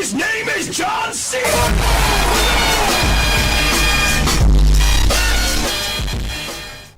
His name is John Cena!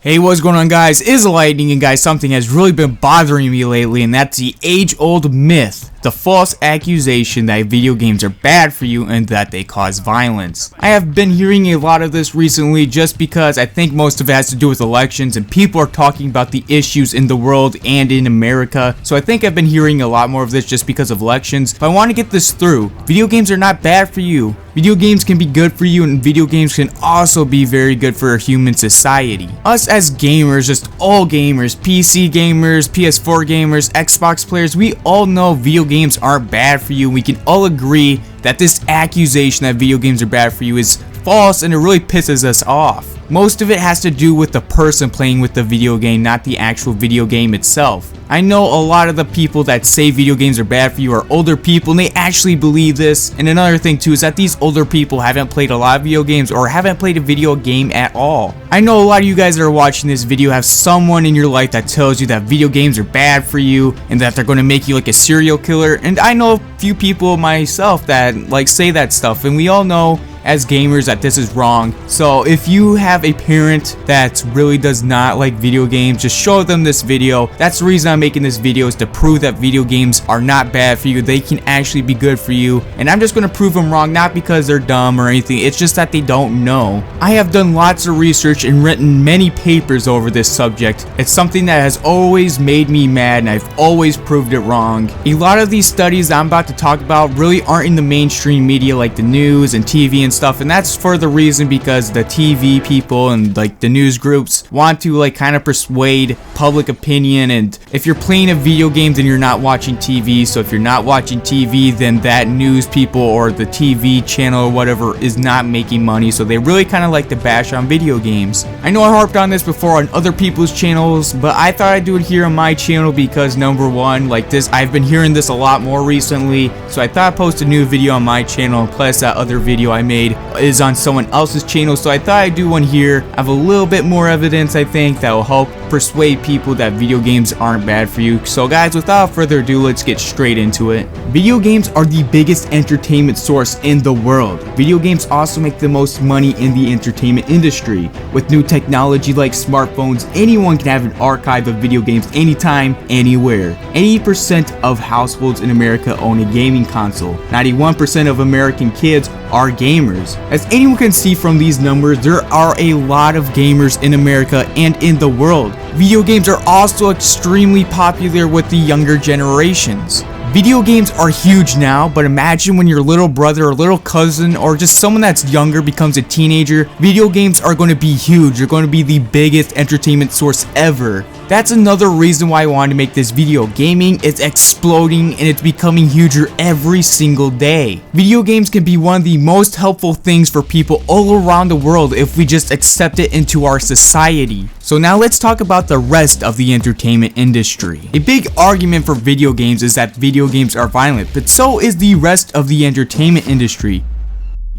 Hey, what's going on, guys? Is Lightning, and guys, something has really been bothering me lately, and that's the age-old myth, the false accusation that video games are bad for you and that they cause violence. I have been hearing a lot of this recently just because I think most of it has to do with elections and people are talking about the issues in the world and in America, so I think I've been hearing a lot more of this just because of elections. But I want to get this through. Video games are not bad for you. Video games can be good for you, and video games can also be very good for human society. Us as gamers, just all gamers, PC gamers, PS4 gamers, Xbox players, we all know video games aren't bad for you. We can all agree that this accusation that video games are bad for you is false, and it really pisses us off. Most of it has to do with the person playing with the video game, not the actual video game itself. I know a lot of the people that say video games are bad for you are older people, and they actually believe this. And another thing too is that these older people haven't played a lot of video games or haven't played a video game at all. I know a lot of you guys that are watching this video have someone in your life that tells you that video games are bad for you and that they're going to make you like a serial killer. And I know a few people myself that like say that stuff, and we all know as gamers that this is wrong. So if you have a parent that really does not like video games, just show them this video. That's the reason I'm making this video, is to prove that video games are not bad for you. They can actually be good for you, and I'm just going to prove them wrong, not because they're dumb or anything. It's just that they don't know. I have done lots of research and written many papers over this subject. It's something that has always made me mad, and I've always proved it wrong. A lot of these studies that I'm about to talk about really aren't in the mainstream media like the news and TV and stuff, and that's for the reason because the TV people and like the news groups want to like kind of persuade public opinion. And if you're playing a video game, then you're not watching TV. So if you're not watching TV, then that news people or the TV channel or whatever is not making money. So they really kind of like to bash on video games. I know I harped on this before on other people's channels, but I thought I'd do it here on my channel because number one, like this, I've been hearing this a lot more recently. So I thought I'd post a new video on my channel, plus that other video I made is on someone else's channel, so I thought I'd do one here. I have a little bit more evidence, I think, that will help persuade people that video games aren't bad for you. So guys, without further ado, let's get straight into it. Video games are the biggest entertainment source in the world. Video games also make the most money in the entertainment industry. With new technology like smartphones, anyone can have an archive of video games anytime, anywhere. 80% of households in America own a gaming console. 91% of American kids are gamers. As anyone can see from these numbers, there are a lot of gamers in America and in the world. Video games are also extremely popular with the younger generations. Video games are huge now, but imagine when your little brother or little cousin or just someone that's younger becomes a teenager, video games are going to be huge. They're going to be the biggest entertainment source ever. That's another reason why I wanted to make this video. Gaming is exploding and it's becoming huger every single day. Video games can be one of the most helpful things for people all around the world if we just accept it into our society. So now let's talk about the rest of the entertainment industry. A big argument for video games is that video games are violent, but so is the rest of the entertainment industry.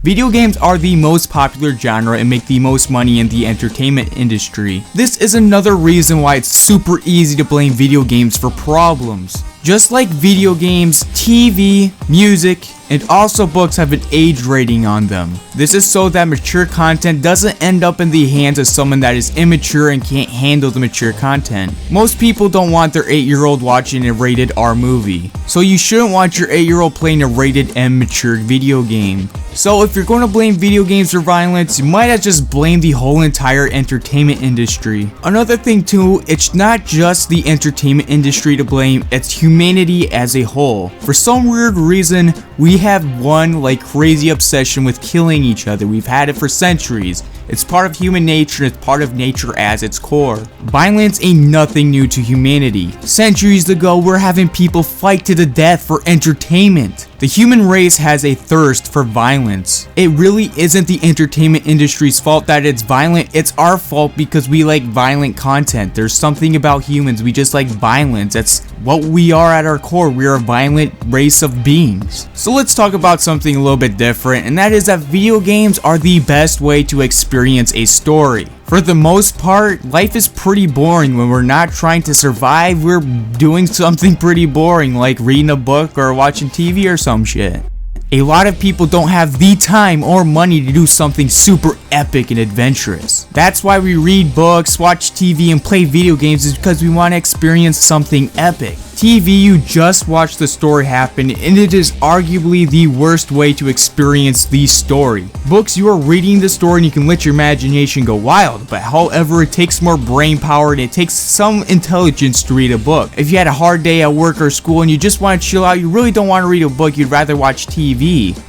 Video games are the most popular genre and make the most money in the entertainment industry. This is another reason why it's super easy to blame video games for problems. Just like video games, TV, music, and also books have an age rating on them. This is so that mature content doesn't end up in the hands of someone that is immature and can't handle the mature content. Most people don't want their 8-year-old watching a rated R movie, so you shouldn't want your 8-year-old playing a rated M mature video game. So if you're going to blame video games for violence, you might as just blame the whole entire entertainment industry. Another thing too, it's not just the entertainment industry to blame, it's humanity as a whole. For some weird reason, we have one like crazy obsession with killing each other. We've had it for centuries. It's part of human nature, and it's part of nature as its core. Violence ain't nothing new to humanity. Centuries ago, we're having people fight to the death for entertainment. The human race has a thirst for violence. It really isn't the entertainment industry's fault that it's violent, it's our fault because we like violent content. There's something about humans, we just like violence. That's what we are at our core. We are a violent race of beings. So let's talk about something a little bit different, and that is that video games are the best way to experience a story. For the most part, life is pretty boring. When we're not trying to survive, we're doing something pretty boring, like reading a book or watching TV or some shit. A lot of people don't have the time or money to do something super epic and adventurous. That's why we read books, watch TV, and play video games, is because we want to experience something epic. TV, you just watch the story happen, and it is arguably the worst way to experience the story. Books, you are reading the story and you can let your imagination go wild, but however, it takes more brain power and it takes some intelligence to read a book. If you had a hard day at work or school and you just want to chill out, you really don't want to read a book, you'd rather watch TV.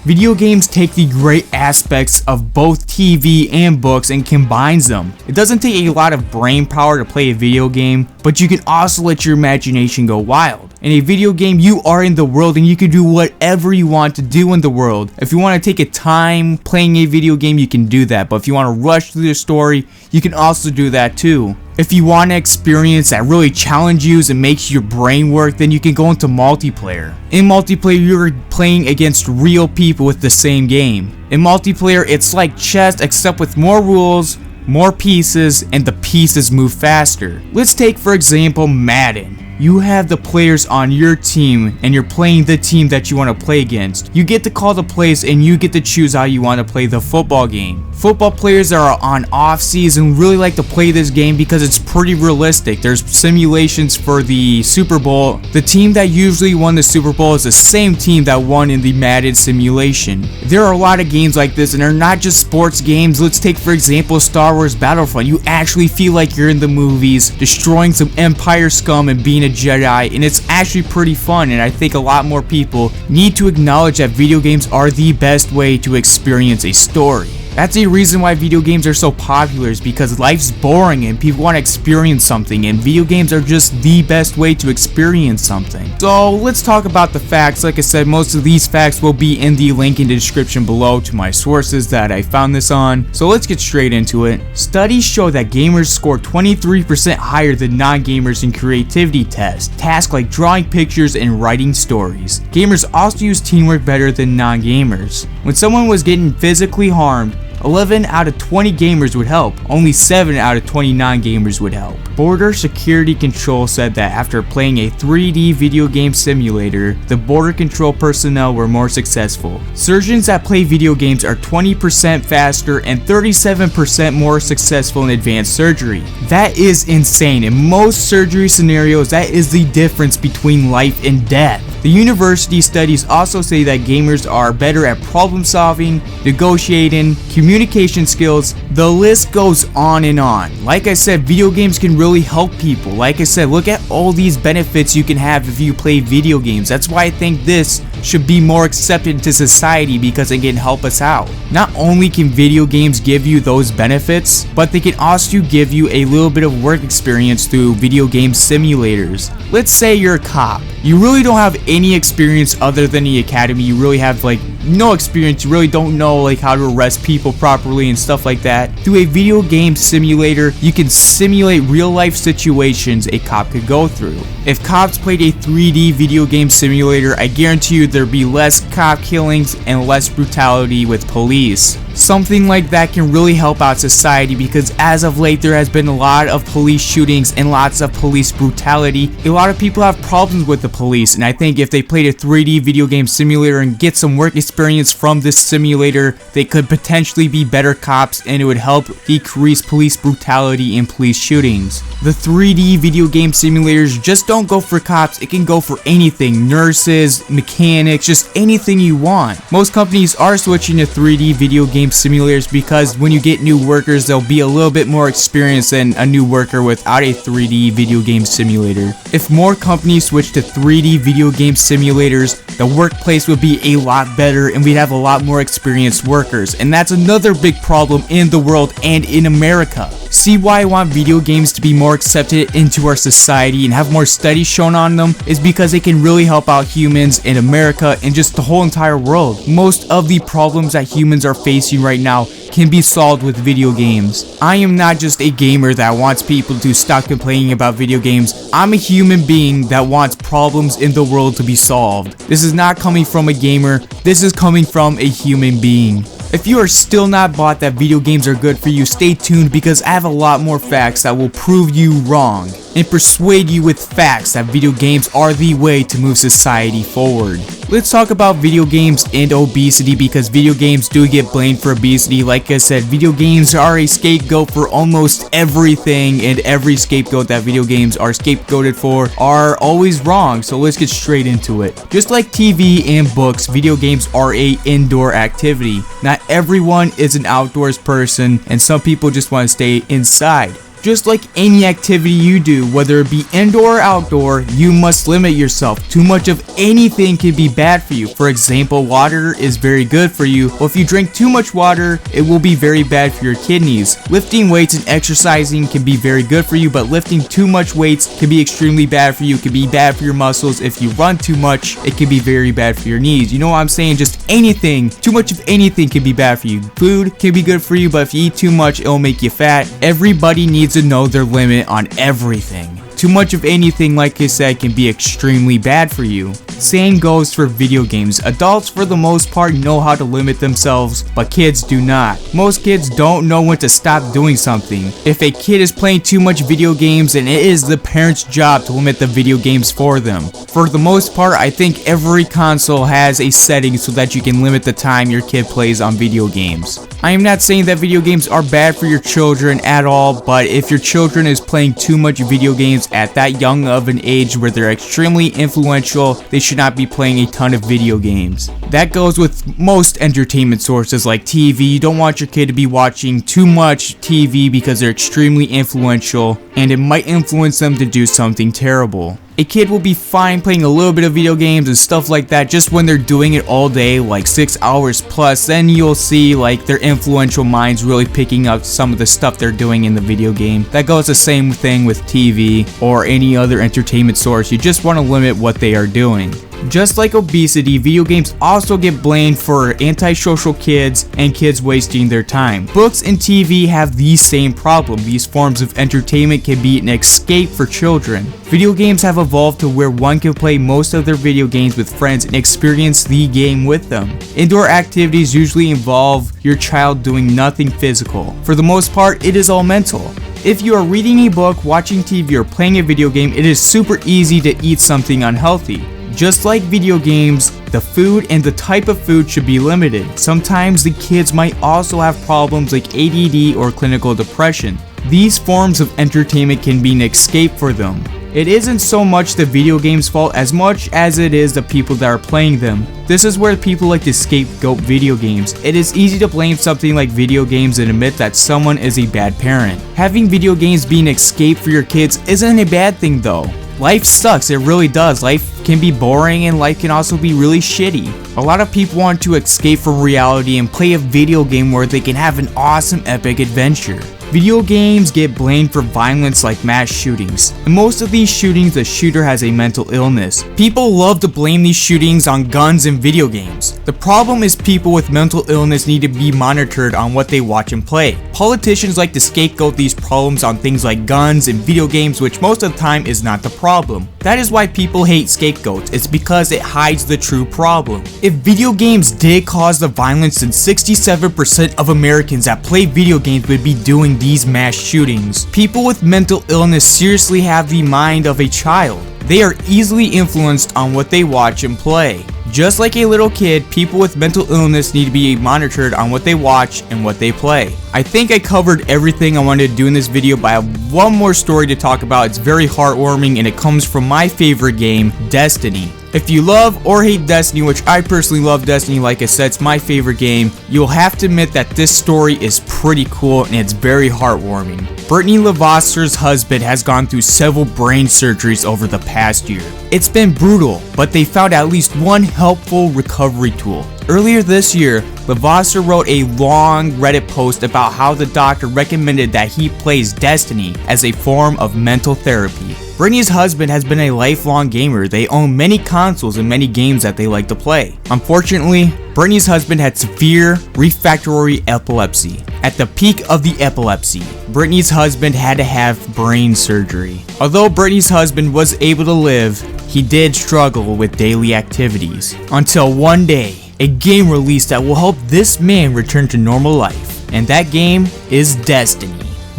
Video games take the great aspects of both TV and books and combines them. It doesn't take a lot of brain power to play a video game, but you can also let your imagination go wild. In a video game, you are in the world and you can do whatever you want to do in the world. If you want to take a time playing a video game, you can do that. But if you want to rush through the story, you can also do that too. If you want an experience that really challenges you and makes your brain work, then you can go into multiplayer. In multiplayer, you're playing against real people with the same game. In multiplayer, it's like chess except with more rules, more pieces, and the pieces move faster. Let's take for example Madden. You have the players on your team and you're playing the team that you want to play against. You get to call the plays and you get to choose how you want to play the football game. Football players that are on off season really like to play this game because it's pretty realistic. There's simulations for the Super Bowl. The team that usually won the Super Bowl is the same team that won in the Madden simulation. There are a lot of games like this and they're not just sports games. Let's take for example Star Wars Battlefront. You actually feel like you're in the movies, destroying some Empire scum and being a Jedi, and it's actually pretty fun, and I think a lot more people need to acknowledge that video games are the best way to experience a story. That's a reason why video games are so popular, is because life's boring and people want to experience something, and video games are just the best way to experience something. So let's talk about the facts. Like I said, most of these facts will be in the link in the description below to my sources that I found this on. So let's get straight into it. Studies show that gamers score 23% higher than non-gamers in creativity tests, tasks like drawing pictures and writing stories. Gamers also use teamwork better than non-gamers. When someone was getting physically harmed, 11 out of 20 gamers would help. Only 7 out of 20 non-gamers would help. Border Security Control said that after playing a 3D video game simulator, the border control personnel were more successful. Surgeons that play video games are 20% faster and 37% more successful in advanced surgery. That is insane. In most surgery scenarios, that is the difference between life and death. The university studies also say that gamers are better at problem solving, negotiating, communication skills, the list goes on and on. Like I said, video games can really help people. Like I said, look at all these benefits you can have if you play video games. That's why I think this should be more accepted into society, because it can help us out. Not only can video games give you those benefits, but they can also give you a little bit of work experience through video game simulators. Let's say you're a cop. You really don't have any experience other than the academy. You really have like no experience. You really don't know like how to arrest people properly and stuff like that. Through a video game simulator, you can simulate real life situations a cop could go through. If cops played a 3D video game simulator, I guarantee you there'd be less cop killings and less brutality with police. Something like that can really help out society, because as of late there has been a lot of police shootings and lots of police brutality. A lot of people have problems with the police, and I think if they played a 3D video game simulator and get some work experience from this simulator, they could potentially be better cops, and it would help decrease police brutality and police shootings. The 3D video game simulators just don't go for cops, it can go for anything. Nurses, mechanics, just anything you want. Most companies are switching to 3D video game simulators because when you get new workers, they'll be a little bit more experienced than a new worker without a 3D video game simulator. If more companies switch to 3D video game simulators, the workplace would be a lot better and we'd have a lot more experienced workers, and that's another big problem in the world and in America. See why I want video games to be more accepted into our society and have more studies shown on them is because they can really help out humans in America and just the whole entire world. Most of the problems that humans are facing right now can be solved with video games. I am not just a gamer that wants people to stop complaining about video games. I'm a human being that wants problems in the world to be solved. This is not coming from a gamer, this is coming from a human being. If you are still not bought that video games are good for you, stay tuned because I have a lot more facts that will prove you wrong. and persuade you with facts that video games are the way to move society forward. Let's talk about video games and obesity, because video games do get blamed for obesity. Like I said, video games are a scapegoat for almost everything, and every scapegoat that video games are scapegoated for are always wrong. So let's get straight into it. Just like TV and books, video games are a indoor activity. Not everyone is an outdoors person, and some people just want to stay inside. Just like any activity you do, whether it be indoor or outdoor, you must limit yourself. Too much of anything can be bad for you. For example, water is very good for you. Well, if you drink too much water, it will be very bad for your kidneys. Lifting weights and exercising can be very good for you, but lifting too much weights can be extremely bad for you. It can be bad for your muscles. If you run too much, it can be very bad for your knees. You know what I'm saying? Just anything. Too much of anything can be bad for you. Food can be good for you, but if you eat too much, it'll make you fat. Everybody needs to know their limit on everything. Too much of anything, like I said, can be extremely bad for you. Same goes for video games. Adults, for the most part, know how to limit themselves, but kids do not. Most kids don't know when to stop doing something. If a kid is playing too much video games, then it is the parent's job to limit the video games for them. For the most part, I think every console has a setting so that you can limit the time your kid plays on video games. I am not saying that video games are bad for your children at all, but if your children is playing too much video games at that young of an age where they're extremely influential, they should not be playing a ton of video games. That goes with most entertainment sources like TV. You don't want your kid to be watching too much TV because they're extremely influential and it might influence them to do something terrible. A kid will be fine playing a little bit of video games and stuff like that just when they're doing it all day, like 6 hours plus. Then you'll see like their influential minds really picking up some of the stuff they're doing in the video game. That goes the same thing with TV or any other entertainment source. You just want to limit what they are doing. Just like obesity, video games also get blamed for antisocial kids and kids wasting their time. Books and TV have the same problem. These forms of entertainment can be an escape for children. Video games have evolved to where one can play most of their video games with friends and experience the game with them. Indoor activities usually involve your child doing nothing physical. For the most part, it is all mental. If you are reading a book, watching TV, or playing a video game, it is super easy to eat something unhealthy. Just like video games, the food and the type of food should be limited. Sometimes the kids might also have problems like ADD or clinical depression. These forms of entertainment can be an escape for them. It isn't so much the video game's fault as much as it is the people that are playing them. This is where people like to scapegoat video games. It is easy to blame something like video games and admit that someone is a bad parent. Having video games be an escape for your kids isn't a bad thing though. Life sucks, it really does. Life can be boring and life can also be really shitty. A lot of people want to escape from reality and play a video game where they can have an awesome epic adventure. Video games get blamed for violence like mass shootings. In most of these shootings, the shooter has a mental illness. People love to blame these shootings on guns and video games. The problem is people with mental illness need to be monitored on what they watch and play. Politicians like to scapegoat these problems on things like guns and video games, which most of the time is not the problem. That is why people hate scapegoats. It's because it hides the true problem. If video games did cause the violence, then 67% of Americans that play video games would be doing these mass shootings. People with mental illness seriously have the mind of a child. They are easily influenced on what they watch and play. Just like a little kid, people with mental illness need to be monitored on what they watch and what they play. I think I covered everything I wanted to do in this video, but I have one more story to talk about. It's very heartwarming and it comes from my favorite game, Destiny. If you love or hate Destiny, which I personally love Destiny, like I said, it's my favorite game, you'll have to admit that this story is pretty cool and it's very heartwarming. Brittany Levasseurs' husband has gone through several brain surgeries over the past year. It's been brutal, but they found at least one helpful recovery tool. Earlier this year, Levasseur wrote a long Reddit post about how the doctor recommended that he plays Destiny as a form of mental therapy. Brittany's husband has been a lifelong gamer. They own many consoles and many games that they like to play. Unfortunately, Brittany's husband had severe refractory epilepsy. At the peak of the epilepsy, Brittany's husband had to have brain surgery. Although Brittany's husband was able to live, he did struggle with daily activities. Until one day, a game released that will help this man return to normal life. And that game is Destiny.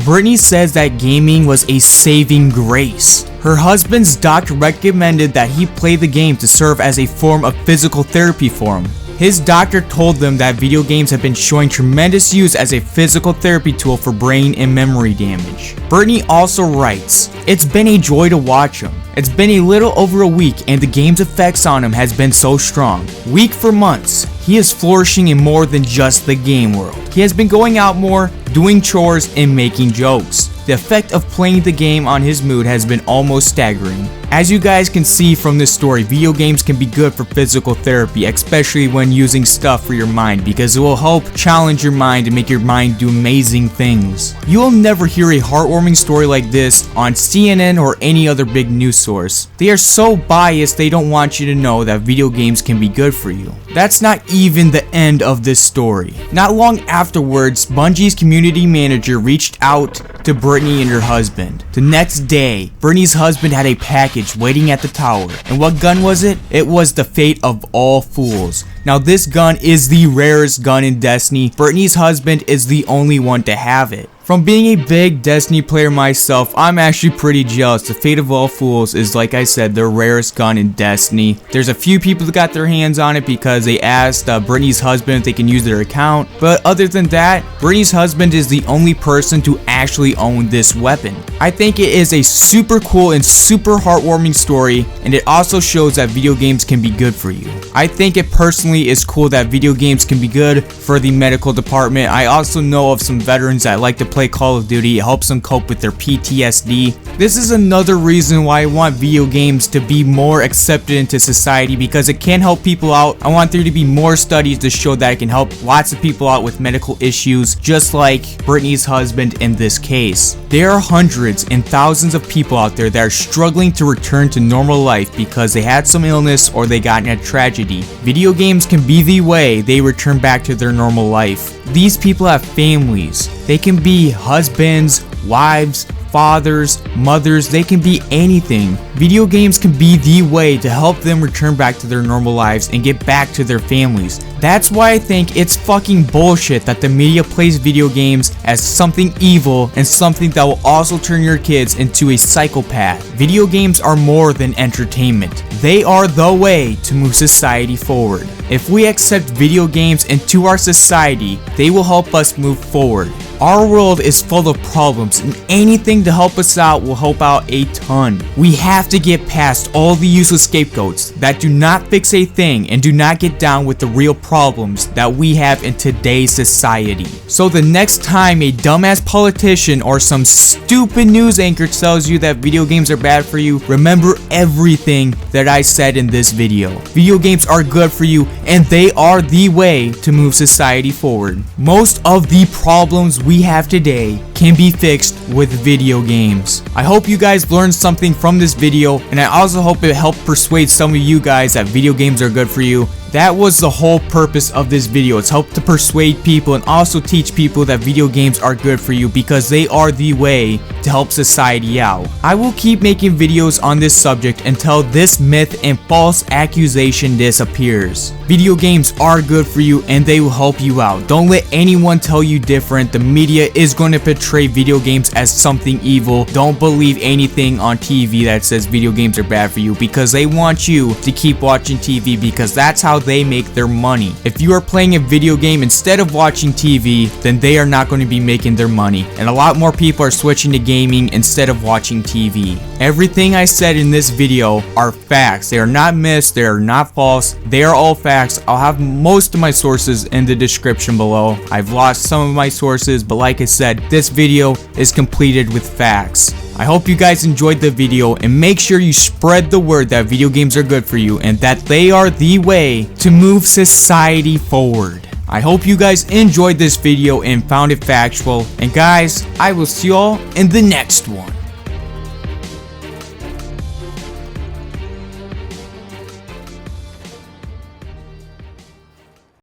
Brittany says that gaming was a saving grace. Her husband's doctor recommended that he play the game to serve as a form of physical therapy for him. His doctor told them that video games have been showing tremendous use as a physical therapy tool for brain and memory damage. Brittany also writes, "It's been a joy to watch him. It's been a little over a week and the game's effects on him has been so strong. Week for months, he is flourishing in more than just the game world. He has been going out more, doing chores, and making jokes. The effect of playing the game on his mood has been almost staggering." As you guys can see from this story, video games can be good for physical therapy, especially when using stuff for your mind, because it will help challenge your mind and make your mind do amazing things. You will never hear a heartwarming story like this on CNN or any other big news source. They are so biased they don't want you to know that video games can be good for you. That's not even the end of this story. Not long afterwards, Bungie's community manager reached out to Brittany and her husband. The next day, Brittany's husband had a package waiting at the tower. And what gun was it? It was the Fate of All Fools. Now this gun is the rarest gun in Destiny. Brittany's husband is the only one to have it. From being a big Destiny player myself, I'm actually pretty jealous. The Fate of All Fools is, like I said, the rarest gun in Destiny. There's a few people that got their hands on it because they asked Brittany's husband if they can use their account. But other than that, Brittany's husband is the only person to actually own this weapon. I think it is a super cool and super heartwarming story, and it also shows that video games can be good for you. I think it personally is cool that video games can be good for the medical department. I also know of some veterans that like to play Call of Duty. It helps them cope with their PTSD. This is another reason why I want video games to be more accepted into society, because it can help people out. I want there to be more studies to show that it can help lots of people out with medical issues, just like Brittany's husband in this case. There are hundreds and thousands of people out there that are struggling to return to normal life because they had some illness or they got in a tragedy. Video games can be the way they return back to their normal life. These people have families. They can be husbands, wives, fathers, mothers, they can be anything. Video games can be the way to help them return back to their normal lives and get back to their families. That's why I think it's fucking bullshit that the media plays video games as something evil and something that will also turn your kids into a psychopath. Video games are more than entertainment. They are the way to move society forward. If we accept video games into our society, they will help us move forward. Our world is full of problems, and anything to help us out will help out a ton. We have to get past all the useless scapegoats that do not fix a thing and do not get down with the real problems that we have in today's society. So the next time a dumbass politician or some stupid news anchor tells you that video games are bad for you, remember everything that I said in this video. Video games are good for you, and they are the way to move society forward. Most of the problems we have today can be fixed with video games. I hope you guys learned something from this video, and I also hope it helped persuade some of you guys that video games are good for you. That was the whole purpose of this video. It's helped to persuade people and also teach people that video games are good for you because they are the way to help society out. I will keep making videos on this subject until this myth and false accusation disappears. Video games are good for you and they will help you out. Don't let anyone tell you different. The media is going to portray video games as something evil. Don't believe anything on TV that says video games are bad for you, because they want you to keep watching TV, because that's how they make their money. If you are playing a video game instead of watching TV, then they are not going to be making their money, and a lot more people are switching to gaming instead of watching TV. Everything I said in this video are facts. They are not myths, they are not false, they are all facts. I'll have most of my sources in the description below. I've lost some of my sources, but like I said, this video is completed with facts. I hope you guys enjoyed the video, and make sure you spread the word that video games are good for you and that they are the way to move society forward. I hope you guys enjoyed this video and found it factual, and guys, I will see y'all in the next one.